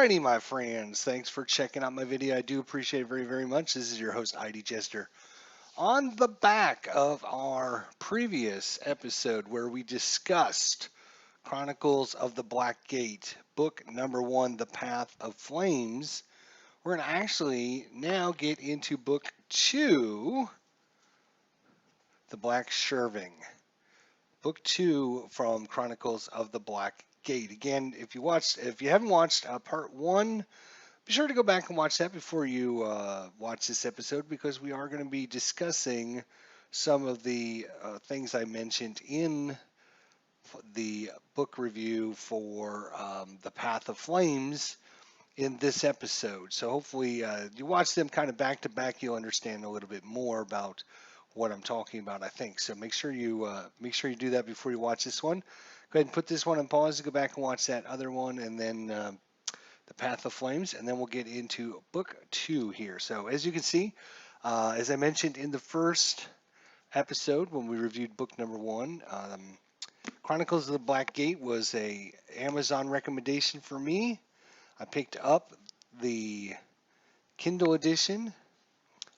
Alrighty, my friends. Thanks for checking out my video. I do appreciate it very, very much. This is your host, ID Jester. On the back of our previous episode where we discussed Chronicles of the Black Gate, book number 1, The Path of Flames, we're going to actually now get into book 2, The Black Shriving. Book 2 from Chronicles of the Black Gate. Again, if you haven't watched part 1, be sure to go back and watch that before you watch this episode, because we are going to be discussing some of the things I mentioned in the book review for The Path of Flames in this episode. So hopefully you watch them kind of back to back, you'll understand a little bit more about what I'm talking about, I think. So make sure you do that before you watch this one. Go ahead and put this one on pause, go back and watch that other one, and then The Path of Flames, and then we'll get into book 2 here. So as you can see, as I mentioned in the first episode when we reviewed book number 1, Chronicles of the Black Gate was a Amazon recommendation for me. I picked up the Kindle edition.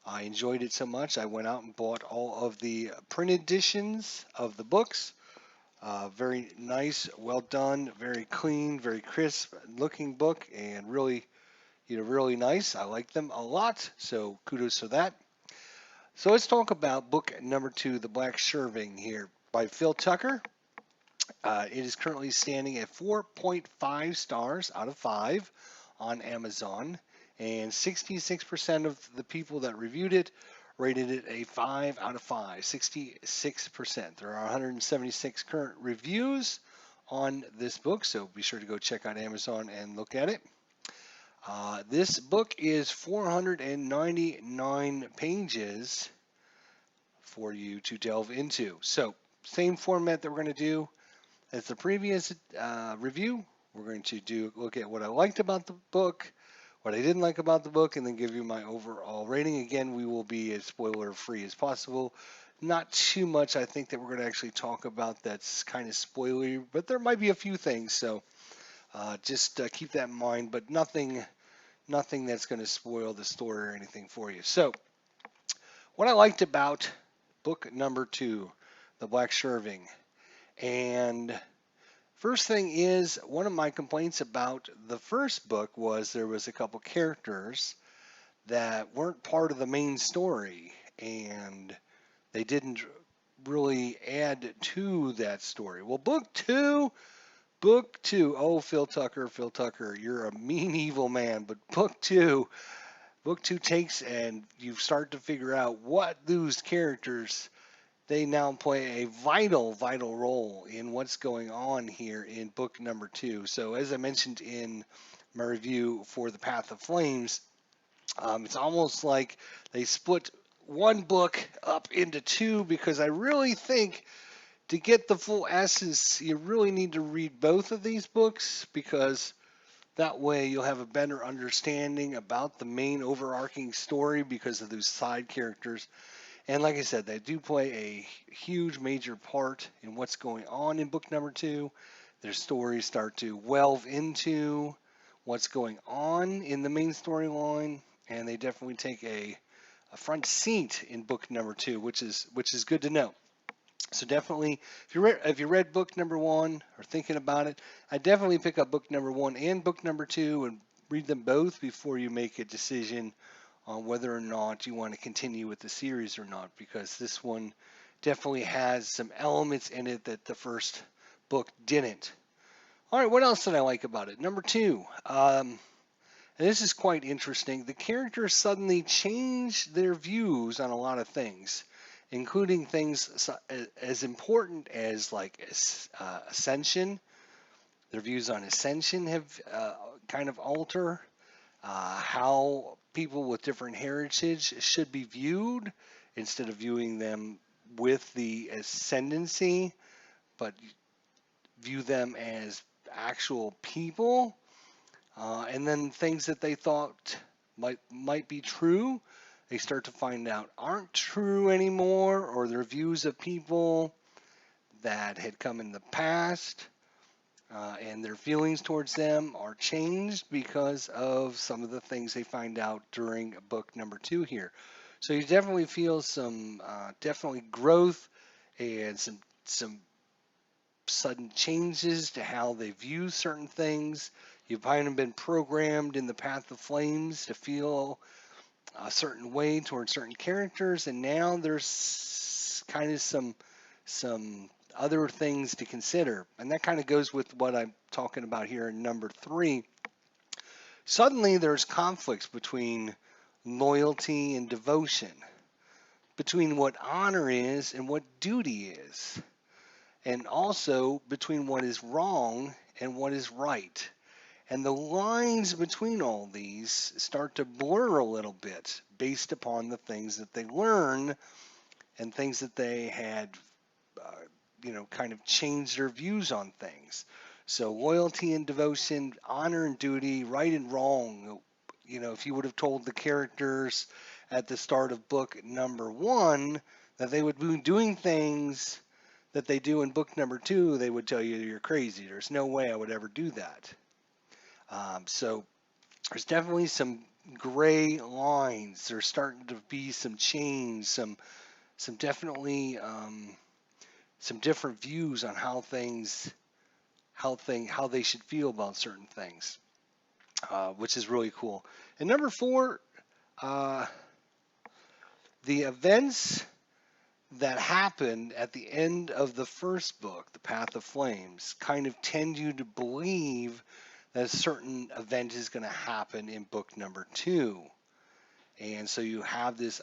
I enjoyed it so much I went out and bought all of the print editions of the books. Very nice, well done, very clean, very crisp looking book, and really, really nice. I like them a lot, so kudos for that. So let's talk about book number 2, The Black Shriving, here by Phil Tucker. It is currently standing at 4.5 stars out of 5 on Amazon, and 66% of the people that reviewed it rated it a 5 out of 5. 66%. There are 176 current reviews on this book, so be sure to go check out Amazon and look at it. This book is 499 pages for you to delve into. So, same format that we're going to do as the previous review. We're going to look at what I liked about the book, what I didn't like about the book, and then give you my overall rating. Again, we will be as spoiler free as possible. Not too much, I think, that we're going to actually talk about that's kind of spoilery, but there might be a few things, so just keep that in mind, but nothing that's going to spoil the story or anything for you. So, what I liked about book number 2, The Black Shriving, and first thing is, one of my complaints about the first book was there was a couple characters that weren't part of the main story, and they didn't really add to that story. Well, book two, oh, Phil Tucker, you're a mean, evil man, but book two takes, and you start to figure out what those characters, they now play a vital role in what's going on here in book number 2. So as I mentioned in my review for The Path of Flames, it's almost like they split one book up into 2, because I really think to get the full essence, you really need to read both of these books, because that way you'll have a better understanding about the main overarching story because of those side characters. And like I said, they do play a huge major part in what's going on in book number 2. Their stories start to delve into what's going on in the main storyline, and they definitely take a front seat in book number 2, which is good to know. So definitely, if you read book number 1 or thinking about it, I definitely pick up book number 1 and book number 2 and read them both before you make a decision on whether or not you want to continue with the series or not, because this one definitely has some elements in it that the first book didn't. All right, what else did I like about it? Number 2, and this is quite interesting. The characters suddenly change their views on a lot of things, including things as important as like ascension. Their views on ascension have kind of alter how people with different heritage should be viewed, instead of viewing them with the ascendancy, but view them as actual people. And then things that they thought might be true, they start to find out aren't true anymore, or their views of people that had come in the past and their feelings towards them are changed because of some of the things they find out during book number 2 here. So you definitely feel some definitely growth and some sudden changes to how they view certain things. You've kind of been programmed in the Path of Flames to feel a certain way towards certain characters, and now there's kind of some other things to consider, and that kind of goes with what I'm talking about here in number 3. Suddenly, there's conflicts between loyalty and devotion, between what honor is and what duty is, and also between what is wrong and what is right. And the lines between all these start to blur a little bit based upon the things that they learn and things that they had, uh, kind of changed their views on things. So loyalty and devotion, honor and duty, right and wrong. If you would have told the characters at the start of book number 1 that they would be doing things that they do in book number 2, they would tell you you're crazy. There's no way I would ever do that. So there's definitely some gray lines. There's starting to be some change, some definitely some different views on how they should feel about certain things, which is really cool. And number 4, uh, the events that happen at the end of the first book, The Path of Flames, kind of tend you to believe that a certain event is going to happen in book number 2. And so you have this,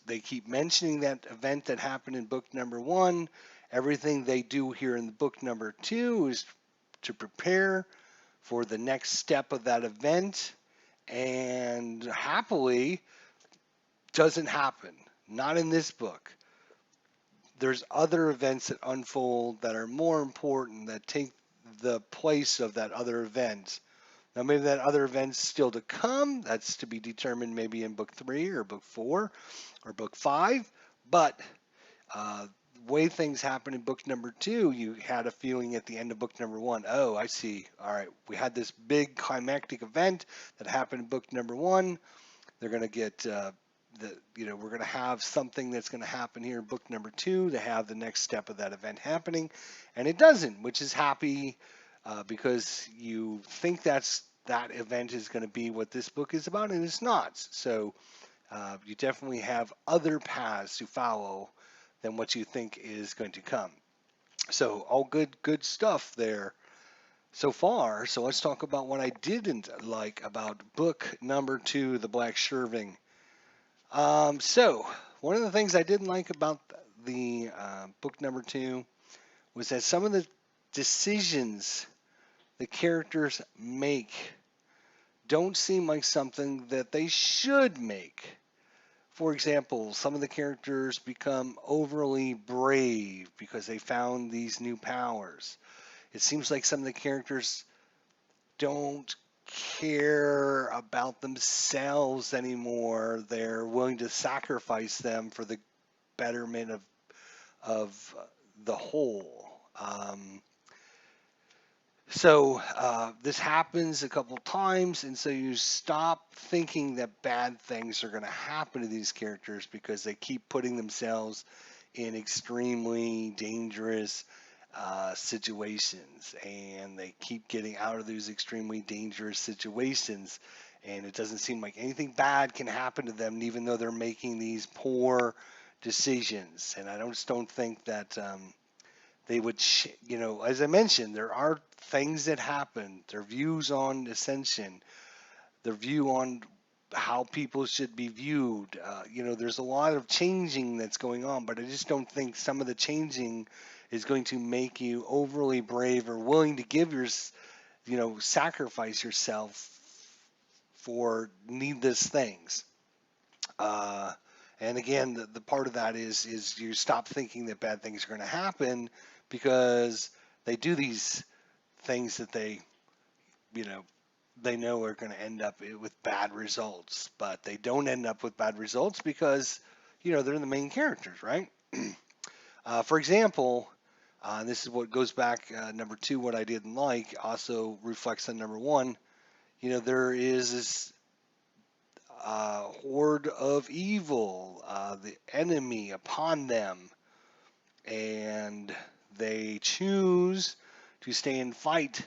they keep mentioning that event that happened in book number 1. Everything they do here in the book number 2 is to prepare for the next step of that event, and happily doesn't happen. Not in this book. There's other events that unfold that are more important, that take the place of that other event. Now, maybe that other event's still to come. That's to be determined maybe in book 3 or book 4 or book 5. But the way things happen in book number 2, you had a feeling at the end of book number 1, oh, I see. All right, we had this big climactic event that happened in book number 1. They're going to get we're going to have something that's going to happen here in book number 2 to have the next step of that event happening, and it doesn't, which is happy because you think that event is going to be what this book is about, and it's not. So you definitely have other paths to follow than what you think is going to come. So all good stuff there so far. So let's talk about what I didn't like about book number 2, The Black Shriving. So one of the things I didn't like about the book number 2 was that some of the decisions the characters make don't seem like something that they should make. For example, some of the characters become overly brave because they found these new powers. It seems like some of the characters don't care about themselves anymore. They're willing to sacrifice them for the betterment of the whole. So this happens a couple times, and so you stop thinking that bad things are going to happen to these characters because they keep putting themselves in extremely dangerous situations, and they keep getting out of these extremely dangerous situations, and it doesn't seem like anything bad can happen to them, even though they're making these poor decisions. And I just don't think that they would, as I mentioned, there are things that happen, their views on ascension, their view on how people should be viewed. There's a lot of changing that's going on, but I just don't think some of the changing is going to make you overly brave or willing to give sacrifice yourself for needless things. And again, the part of that is you stop thinking that bad things are going to happen because they do these things that they know are going to end up with bad results, but they don't end up with bad results because they're the main characters, right? For example, And this is what goes back, number two, what I didn't like, also reflects on number one. There is this horde of evil, the enemy upon them, and they choose to stay and fight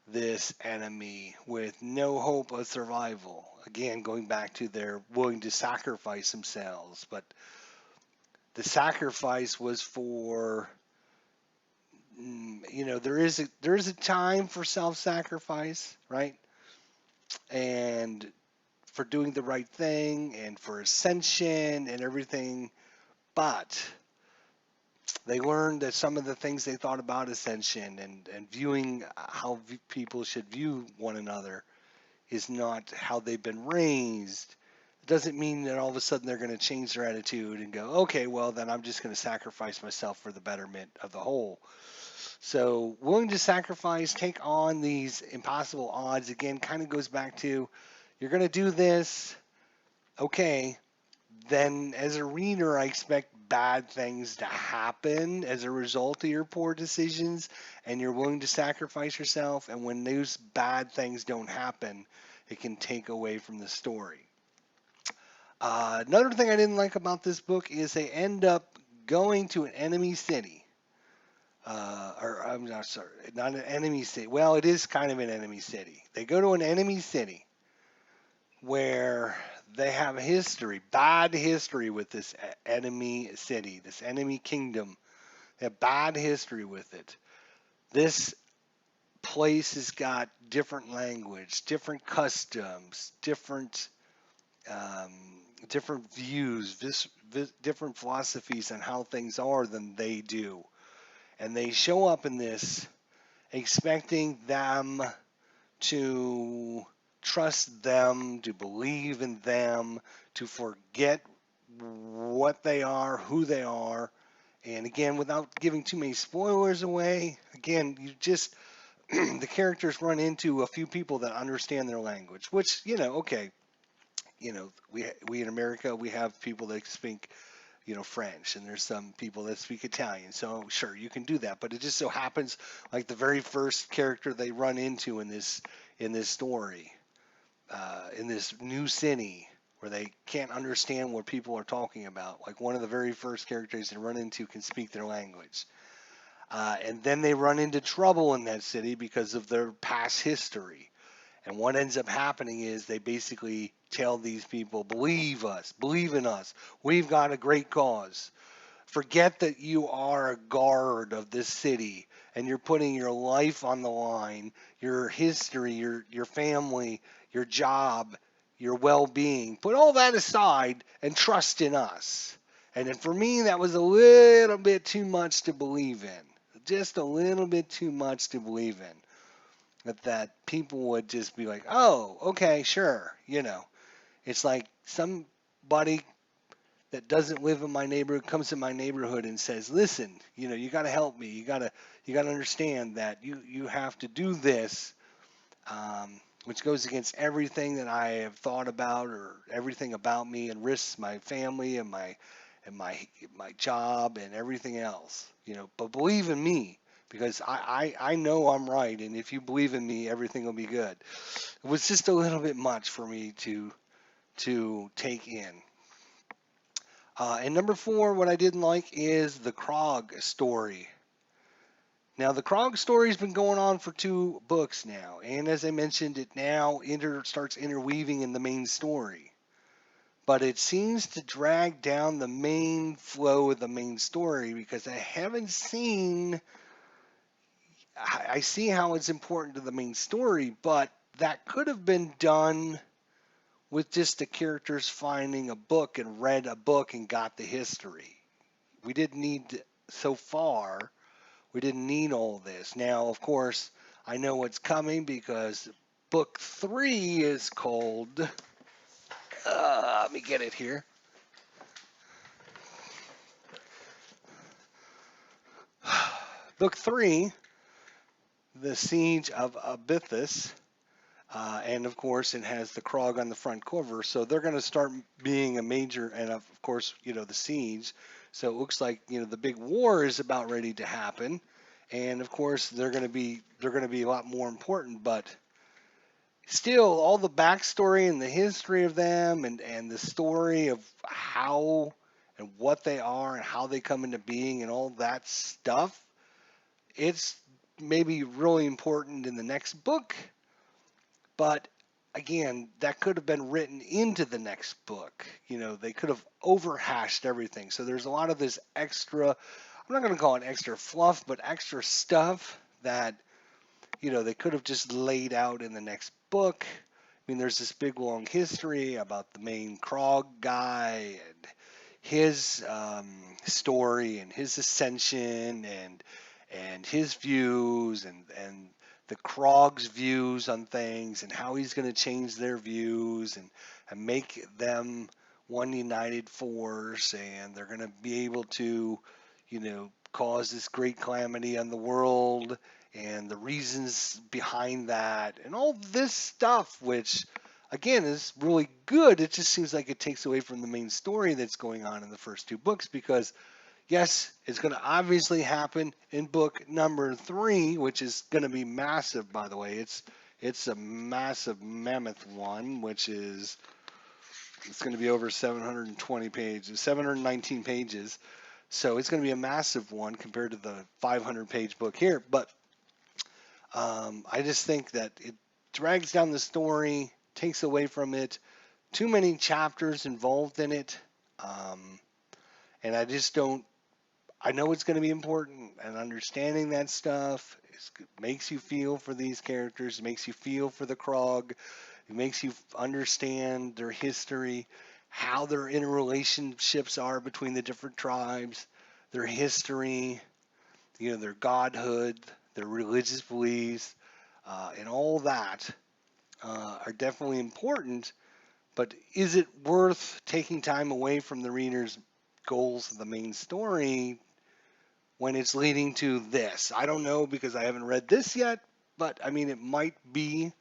this enemy with no hope of survival. Again, going back to they're willing to sacrifice themselves, but the sacrifice was for, there is a time for self-sacrifice, right? And for doing the right thing and for ascension and everything, but they learned that some of the things they thought about ascension and viewing how people should view one another is not how they've been raised. It doesn't mean that all of a sudden they're going to change their attitude and go, okay, well, then I'm just going to sacrifice myself for the betterment of the whole. So, willing to sacrifice, take on these impossible odds, again, kind of goes back to you're going to do this, okay, then as a reader, I expect bad things to happen as a result of your poor decisions, and you're willing to sacrifice yourself. And when those bad things don't happen, it can take away from the story. Another thing I didn't like about this book is they end up going to an enemy city. Or I'm not sorry, not an enemy city. Well, it is kind of an enemy city. They go to an enemy city where they have history, bad history with this enemy city, this enemy kingdom. They have bad history with it. This place has got different language, different customs, um, different views, different philosophies on how things are than they do. And they show up in this expecting them to trust them, to believe in them, to forget what they are, who they are. And again, without giving too many spoilers away, again, you just, the characters run into a few people that understand their language, which, okay, we in America, we have people that speak, French, and there's some people that speak Italian. So sure, you can do that, but it just so happens like the very first character they run into in this story, in this new city where they can't understand what people are talking about. Like one of the very first characters they run into can speak their language. And then they run into trouble in that city because of their past history. And what ends up happening is they basically tell these people, believe us, believe in us. We've got a great cause. Forget that you are a guard of this city and you're putting your life on the line, your history, your family, your job, your well-being. Put all that aside and trust in us. And then for me, that was a little bit too much to believe in. Just a little bit too much to believe in. That people would just be like, oh, okay, sure. It's like somebody that doesn't live in my neighborhood comes in my neighborhood and says, "Listen, you got to help me. You got to understand that you have to do this, which goes against everything that I have thought about or everything about me, and risks my family and my job and everything else. But believe in me." Because I know I'm right, and if you believe in me, everything will be good. It was just a little bit much for me to take in. And number four, what I didn't like is the Krog story. Now, the Krog story has been going on for 2 books now, and as I mentioned, it now starts interweaving in the main story. But it seems to drag down the main flow of the main story because I haven't seen. I see how it's important to the main story, but that could have been done with just the characters finding a book and read a book and got the history. We didn't need so far. We didn't need all this. Now, of course, I know what's coming because book 3 is called. Let me get it here. Book 3, The Siege of Abythus. And of course, it has the Krog on the front cover. So they're going to start being a major, and of course, the Siege. So it looks like, the big war is about ready to happen, and of course they're going to be a lot more important, but still all the backstory and the history of them and the story of how and what they are and how they come into being and all that stuff, it's maybe really important in the next book, but again, that could have been written into the next book. They could have overhashed everything. So there's a lot of this extra, I'm not going to call it extra fluff, but extra stuff that, they could have just laid out in the next book. I mean, there's this big long history about the main Krog guy and his story and his ascension and his views and the Krog's views on things and how he's going to change their views and make them one united force, and they're going to be able to, cause this great calamity on the world and the reasons behind that and all this stuff, which again is really good. It just seems like it takes away from the main story that's going on in the first two books, because yes, it's going to obviously happen in book number 3, which is going to be massive, by the way. It's a massive mammoth one, which is it's going to be over 720 pages, 719 pages. So it's going to be a massive one compared to the 500-page book here. But I just think that it drags down the story, takes away from it, too many chapters involved in it. And I just don't, I know it's going to be important, and understanding that stuff makes you feel for these characters, makes you feel for the Krog, it makes you understand their history, how their interrelationships are between the different tribes, their history, their godhood, their religious beliefs, and all that are definitely important. But is it worth taking time away from the reader's goals of the main story when it's leading to this? I don't know, because I haven't read this yet, but I mean, it might be.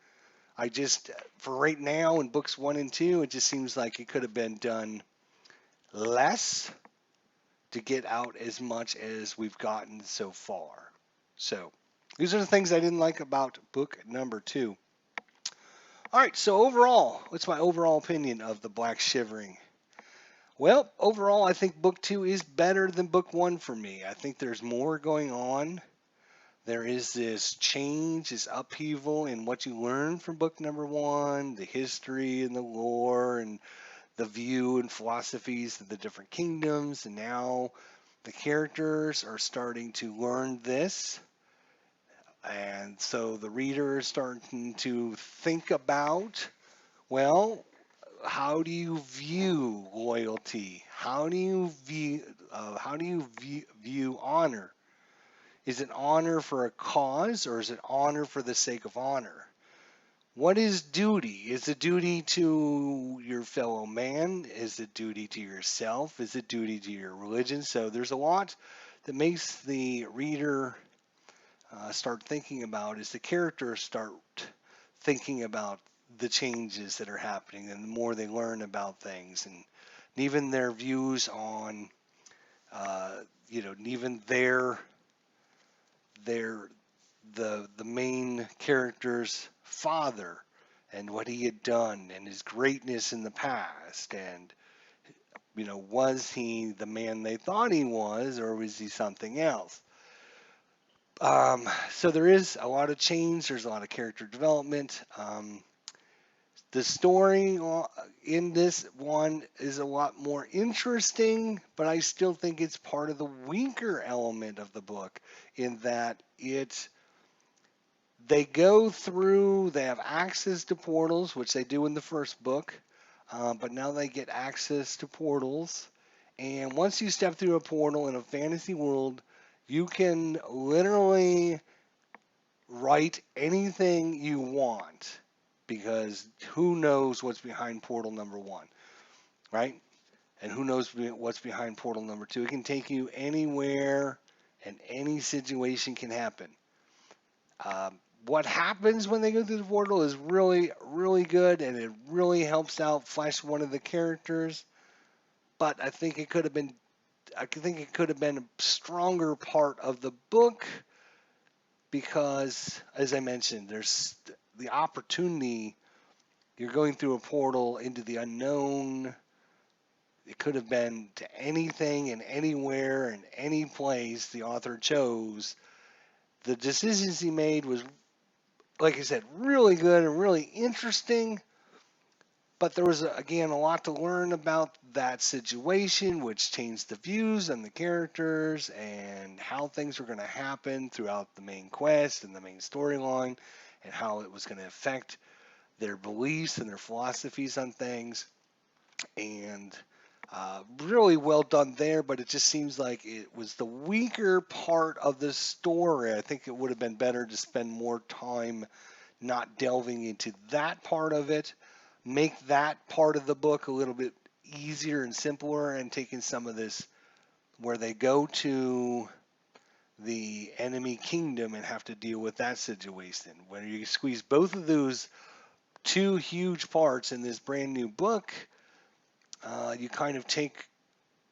I just, for right now in books 1 and 2, it just seems like it could have been done less to get out as much as we've gotten so far. So these are the things I didn't like about book number 2. All right, so overall, what's my overall opinion of The Black Shivering? Well, overall, I think book 2 is better than book 1 for me. I think there's more going on. There is this change, this upheaval in what you learn from book number 1, the history and the lore and the view and philosophies of the different kingdoms. And now the characters are starting to learn this. And so the reader is starting to think about, well, how do you view loyalty? How do you view honor? Is it honor for a cause, or is it honor for the sake of honor? What is duty? Is it duty to your fellow man? Is it duty to yourself? Is it duty to your religion? So there's a lot that makes the reader start thinking about as the characters start thinking about the changes that are happening, and the more they learn about things, and even their views on, even the main character's father and what he had done and his greatness in the past, and was he the man they thought he was, or was he something else? So there is a lot of change. There's a lot of character development. The story in this one is a lot more interesting, but I still think it's part of the weaker element of the book, in that they go through, they have access to portals, which they do in the first book, but now they get access to portals. And once you step through a portal in a fantasy world, you can literally write anything you want, because who knows what's behind portal number 1, right? And who knows what's behind portal number 2. It can take you anywhere, and any situation can happen. What happens when they go through the portal is really, really good, and it really helps out flesh one of the characters. But I think it could have been I think it could have been a stronger part of the book because, as I mentioned, there's the opportunity. You're going through a portal into the unknown. It could have been to anything and anywhere and any place the author chose. The decisions he made was, like I said, really good and really interesting. But there was, again, a lot to learn about that situation, which changed the views and the characters and how things were going to happen throughout the main quest and the main storyline and how it was going to affect their beliefs and their philosophies on things. And really well done there, but it just seems like it was the weaker part of the story. I think it would have been better to spend more time not delving into that part of it, make that part of the book a little bit easier and simpler, and taking some of this where they go to the enemy kingdom and have to deal with that situation. When you squeeze both of those two huge parts in this brand new book, you kind of take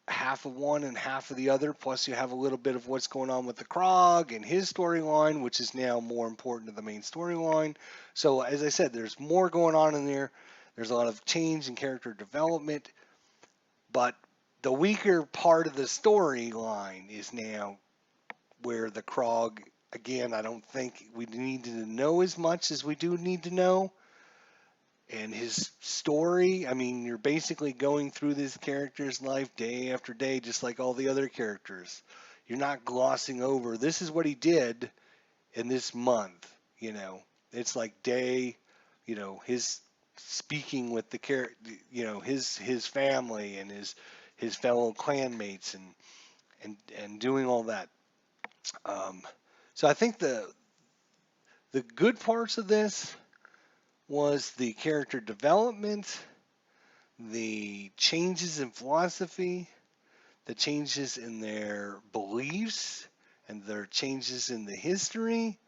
half of one and half of the other, plus you have a little bit of what's going on with the Krog and his storyline, which is now more important to the main storyline. So, as I said, there's more going on in there. There's a lot of change and character development, but the weaker part of the storyline is now where the Krog, again, I don't think we need to know as much as we do need to know. And his story, I mean, you're basically going through this character's life day after day, just like all the other characters. You're not glossing over, this is what he did in this month, you know. It's like day, you know, his speaking with the character, you know, his family and his fellow clanmates and doing all that. Um, so I think the good parts of this was the character development, the changes in philosophy, the changes in their beliefs, and their changes in the history.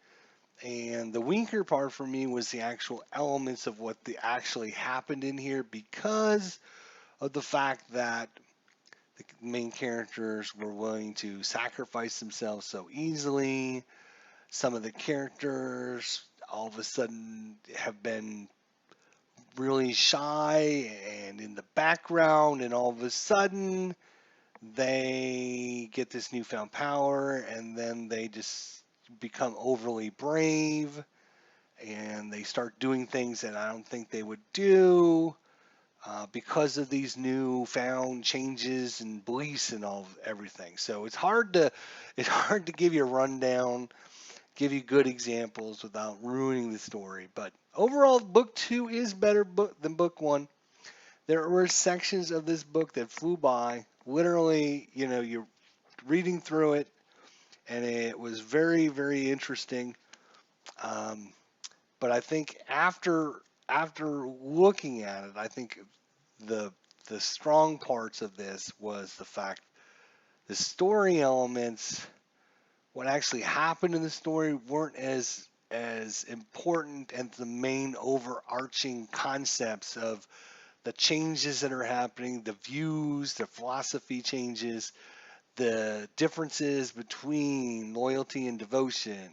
And the weaker part for me was the actual elements of what actually happened in here because of the fact that the main characters were willing to sacrifice themselves so easily. Some of the characters all of a sudden have been really shy and in the background, and all of a sudden they get this newfound power, and then they just become overly brave and they start doing things that I don't think they would do because of these newfound changes and beliefs and everything. So it's hard to give you a rundown, give you good examples without ruining the story. But overall, book two is better than book one. There were sections of this book that flew by. Literally, you know, you're reading through it, and it was very, very interesting. Um, but I think after looking at it, I think the the strong parts of this was the fact the story elements, what actually happened in the story, weren't as important as the main overarching concepts of the changes that are happening, the views, the philosophy changes, the differences between loyalty and devotion,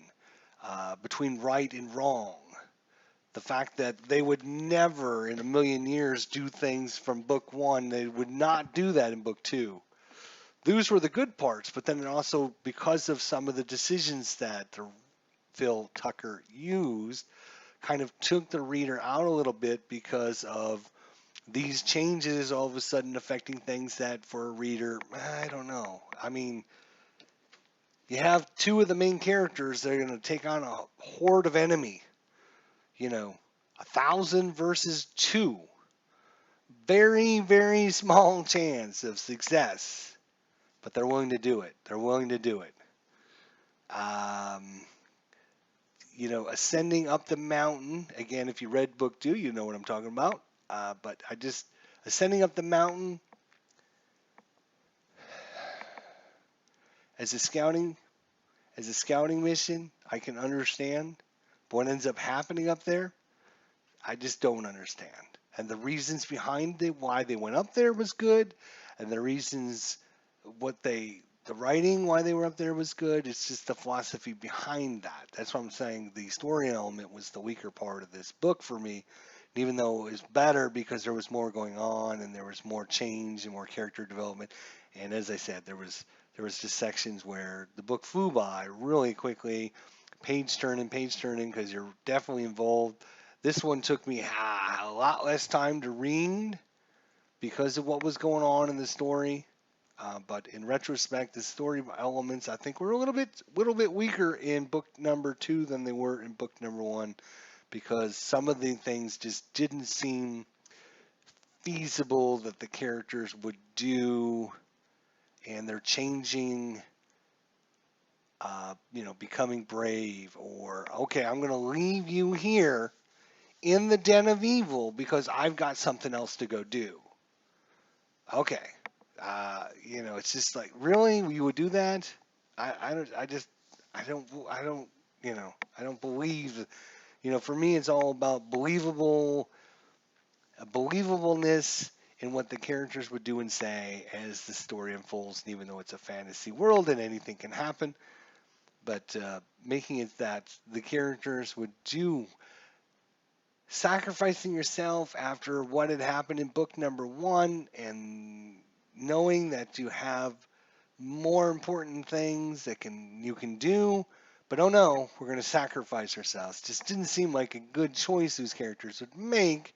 between right and wrong. The fact that they would never in a million years do things from book one, they would not do that in book two. Those were the good parts, but then also because of some of the decisions that Phil Tucker used, kind of took the reader out a little bit because of these changes all of a sudden affecting things that for a reader, I don't know. I mean, you have two of the main characters that are going to take on a horde of enemy, you know, 1,000 versus 2. Very, very small chance of success, but they're willing to do it. They're willing to do it. Um, you know, ascending up the mountain, again, if you read book 2, you know what I'm talking about. But ascending up the mountain as a scouting mission, I can understand. But what ends up happening up there, I just don't understand. And the reasons behind it, why they went up there was good, and the reasons the writing, why they were up there was good. It's just the philosophy behind that. That's what I'm saying. The story element was the weaker part of this book for me. Even though it was better because there was more going on and there was more change and more character development. And as I said, there was just sections where the book flew by really quickly, page turning because you're definitely involved. This one took me a lot less time to read because of what was going on in the story. But in retrospect, the story elements I think were a little bit weaker in book number 2 than they were in book number 1 because some of the things just didn't seem feasible that the characters would do, and they're changing. Becoming brave, or okay, I'm going to leave you here in the den of evil because I've got something else to go do. Okay. It's just like, really, you would do that? I don't believe, for me, it's all about believableness in what the characters would do and say as the story unfolds, and even though it's a fantasy world and anything can happen, but making it that the characters would do sacrificing yourself after what had happened in book number 1 and knowing that you have more important things that you can do, but oh no, we're going to sacrifice ourselves. Just didn't seem like a good choice those characters would make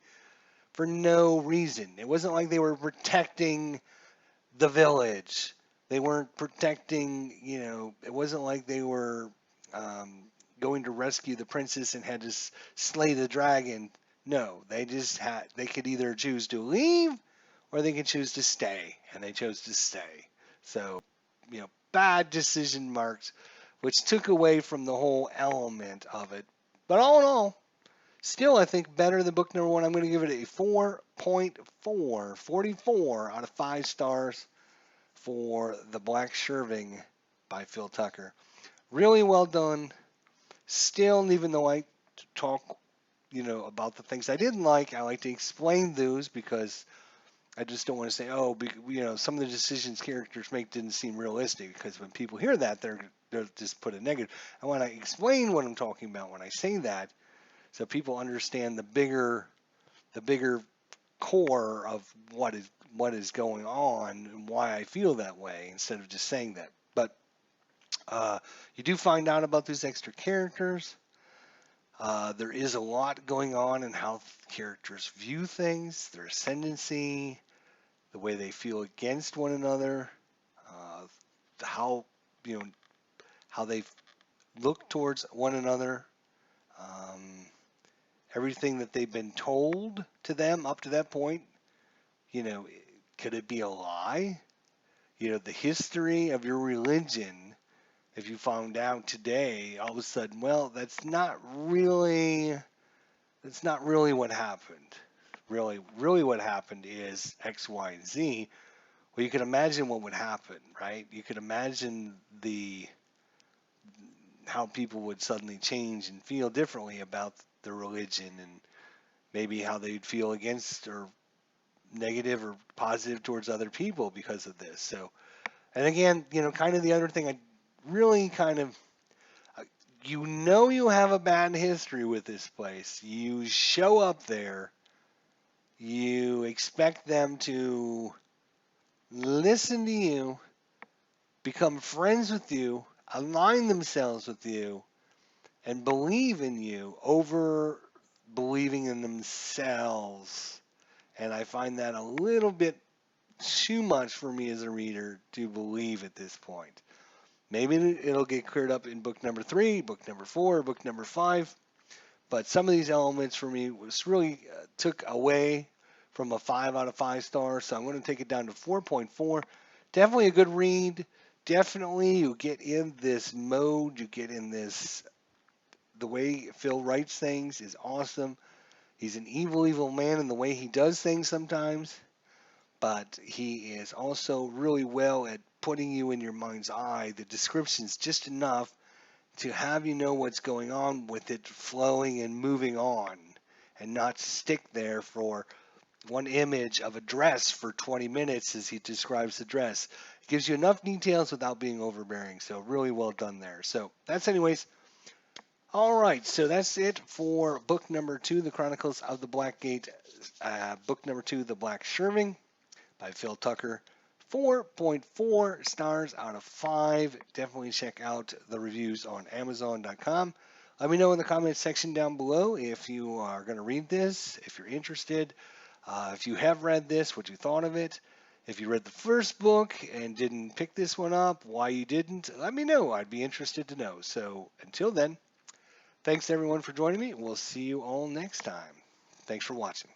for no reason. It wasn't like they were protecting the village. They weren't protecting, it wasn't like they were going to rescue the princess and had to slay the dragon. No, they could either choose to leave or they could choose to stay, and they chose to stay. So, bad decision marks, which took away from the whole element of it. But all in all, still, I think better than book number 1. I'm going to give it a 4.4, 44 out of 5 stars for The Black Shriving by Phil Tucker. Really well done. Still, even though I talk, about the things I didn't like, I like to explain those because I just don't want to say, oh, some of the decisions characters make didn't seem realistic, because when people hear that, they'll just put a negative. I want to explain what I'm talking about when I say that, so people understand the bigger core of what is going on and why I feel that way, instead of just saying that. But you do find out about these extra characters. There is a lot going on in how characters view things, their ascendancy, the way they feel against one another, uh, how you know how they look towards one another, um, everything that they've been told to them up to that point. You know, could it be a lie? The history of your religion. If you found out today, all of a sudden, well, that's not really what happened. Really, what happened is X, Y, and Z. Well, you can imagine what would happen, right? You could imagine how people would suddenly change and feel differently about the religion, and maybe how they'd feel against or negative or positive towards other people because of this. So, and again, kind of the other thing I really kind of, you have a bad history with this place. You show up there, you expect them to listen to you, become friends with you, align themselves with you, and believe in you over believing in themselves. And I find that a little bit too much for me as a reader to believe at this point. Maybe it'll get cleared up in book number 3, book number 4, book number 5. But some of these elements for me was really took away from a 5 out of 5 stars. So I'm going to take it down to 4.4. Definitely a good read. Definitely you get in this mode. You get in this. The way Phil writes things is awesome. He's an evil man in the way he does things sometimes. But he is also really well at putting you in your mind's eye. The description's just enough to have you know what's going on with it flowing and moving on, and not stick there for one image of a dress for 20 minutes as he describes the dress. gives you enough details without being overbearing. So really well done there. So that's anyways. All right, so that's it for book number 2, The Chronicles of the Black Gate. Book number 2, The Black Shriving by Phil Tucker. 4.4 stars out of 5. Definitely check out the reviews on Amazon.com. Let me know in the comments section down below if you are going to read this, if you're interested, if you have read this, what you thought of it. If you read the first book and didn't pick this one up, why you didn't, let me know. I'd be interested to know. So until then, thanks everyone for joining me. We'll see you all next time. Thanks for watching.